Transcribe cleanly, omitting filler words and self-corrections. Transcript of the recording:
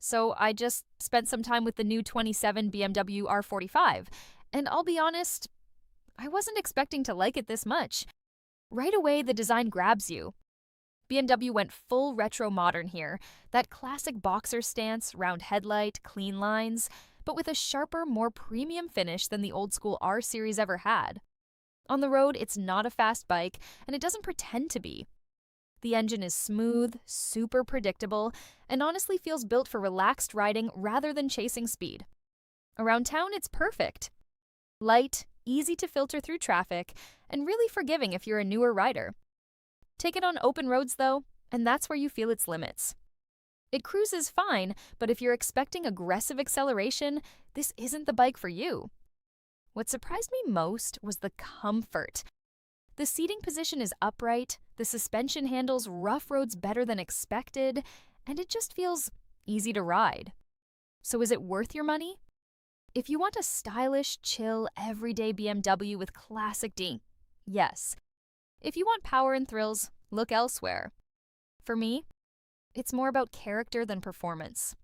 So I just spent some time with the new 27 BMW R45. And I'll be honest, I wasn't expecting to like it this much. Right away, the design grabs you. BMW went full retro modern here, that classic boxer stance, round headlight, clean lines, but with a sharper, more premium finish than the old school R series ever had. On the road, it's not a fast bike, and it doesn't pretend to be. The engine is smooth, super predictable, and honestly feels built for relaxed riding rather than chasing speed. Around town, it's perfect. Light, easy to filter through traffic, and really forgiving if you're a newer rider. Take it on open roads, though, and that's where you feel its limits. It cruises fine, but if you're expecting aggressive acceleration, this isn't the bike for you. What surprised me most was the comfort. The seating position is upright, the suspension handles rough roads better than expected, and it just feels easy to ride. So is it worth your money? If you want a stylish, chill, everyday BMW with classic ding, yes. If you want power and thrills, look elsewhere. For me, it's more about character than performance.